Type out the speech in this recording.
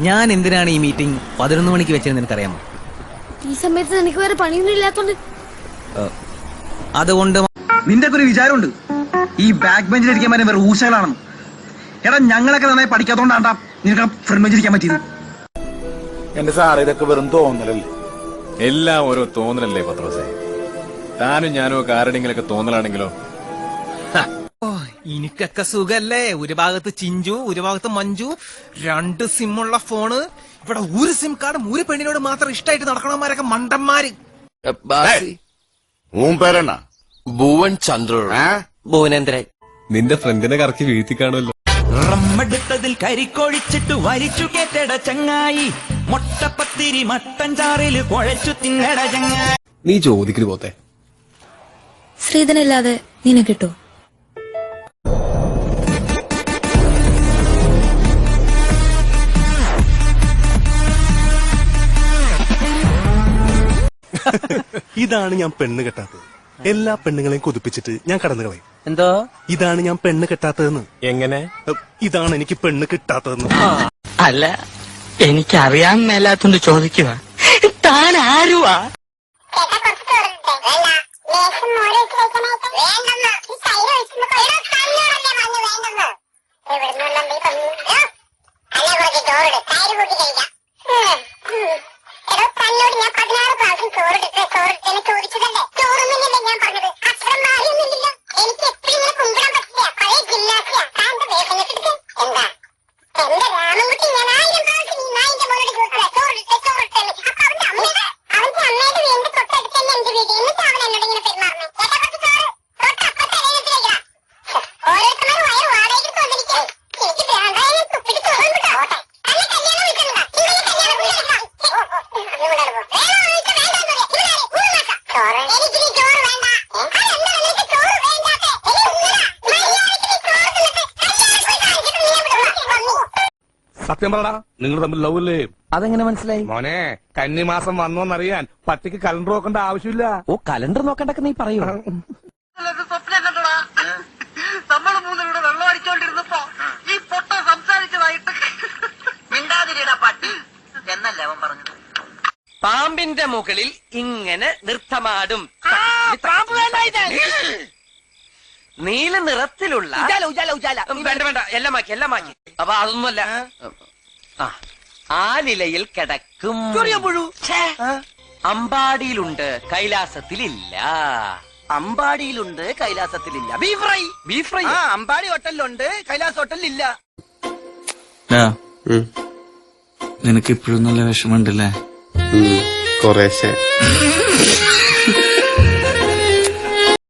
ഞാൻ എന്തിനാണ് ഈ മീറ്റിംഗ് 11 മണിക്ക് വെച്ചതെന്ന് നിനക്കറിയാമോ? ഈ സമയത്ത് എനിക്ക് വേറെ പണിയൊന്നും ഇല്ലാത്തോണ്ട്. അതുകൊണ്ട് നിന്റെ ഒരു വിചാരമുണ്ട് ഈ ബാക്ക് ബെഞ്ചിലിരിക്കാൻ പറ്റുന്ന വേറെ ഊശകളാണെന്ന്. എടാ ഞങ്ങളൊക്കെ നന്നായി പഠിക്കാത്തോണ്ടാണ്ടാ നിനക്ക് ഫ്രണ്ട് ബെഞ്ചിലിരിക്കാൻ പറ്റിയത്. എന്റെ സാറ് ഇതൊക്കെ വെറും തോന്നലല്ലേ? എല്ലാം ഓരോ തോന്നലല്ലേ പത്രോസേ? താനും ഞാനും ഒക്കെ ആരുടെങ്കിലൊക്കെ തോന്നലാണെങ്കിലോ? എനിക്കൊക്കെ സുഖല്ലേ? ഒരു ഭാഗത്ത് ചിഞ്ചു, ഒരു ഭാഗത്ത് മഞ്ജു, 2 സിമ്മുള്ള ഫോണ്. ഇവിടെ ഒരു സിം കാർഡും ഒരു പെണ്ണിനോട് മാത്രം ഇഷ്ടമായിട്ട് നടക്കണമാരൊക്കെ മണ്ടന്മാര്. ഭുവൻ ചന്ദ്ര ഭുവനേന്ദ്രൻ. നിന്റെ ഫ്രണ്ടിനെ കറക്കി വീഴ്ത്തി കാണുമല്ലോ. റമ്മെടുത്തതിൽ കരിക്കൊഴിച്ചിട്ട് വലിച്ചു കേട്ടട ചങ്ങായി, മൊട്ടപ്പത്തിരി മട്ടൻ ചാറില് കുഴച്ചു തിന്നട ചങ്ങായി. നീ ചോദിക്കരു പോത്തെ. ശ്രീധനല്ലാതെ നിന്നെ കിട്ടോ? ഇതാണ് ഞാൻ പെണ്ണ് കെട്ടാത്തത്. എല്ലാ പെണ്ണുങ്ങളെയും കൊതിപ്പിച്ചിട്ട് ഞാൻ കടന്നു കളയും. എന്തോ? ഇതാണ് ഞാൻ പെണ്ണ് കെട്ടാത്തതെന്ന്. എങ്ങനെ? ഇതാണ് എനിക്ക് പെണ്ണ് കിട്ടാത്തതെന്ന്. അല്ല, എനിക്കറിയാൻ മേലാത്തോണ്ട് ചോദിക്കുക. താൻ ആരുവാ? സത്യം പറടാ, നിങ്ങൾ തമ്മിൽ ലവ് അല്ലേ? അതെങ്ങനെ മനസ്സിലായി? മോനെ, കന്നിമാസം വന്നോന്നറിയാൻ പട്ടിക്ക് കലണ്ടർ നോക്കേണ്ട ആവശ്യമില്ല. ഓ, കലണ്ടർ നോക്കണ്ടൊക്കെ നീ പറയൂ. നമ്മൾ മൂന്നിലൂടെ വെള്ളം അടിച്ചോണ്ടിരുന്നപ്പോ ഈ പൊട്ട സംസാരിച്ചതായിട്ട് മിണ്ടാതിരിയുടെ പട്ടി എന്നല്ലേ അവൻ പറഞ്ഞത്. പാമ്പിന്റെ മുകളിൽ ഇങ്ങനെ നൃത്തമാടും നീല നിറത്തിലുള്ള വേണ്ട വേണ്ട, എല്ലാം മാക്കി. അപ്പൊ അതൊന്നുമല്ല. ആലിലയിൽ കിടക്കും അമ്പാടിയിലുണ്ട്, കൈലാസത്തിലില്ല. അമ്പാടിയിലുണ്ട്, കൈലാസത്തിലില്ല. ബീഫ് ഫ്രൈ അമ്പാടി ഹോട്ടലിലുണ്ട്, കൈലാസ് ഹോട്ടലിലില്ല. നിനക്ക് ഇപ്പോഴും നല്ല വിഷമമുണ്ടല്ലേ? കുറേശ്ശെ.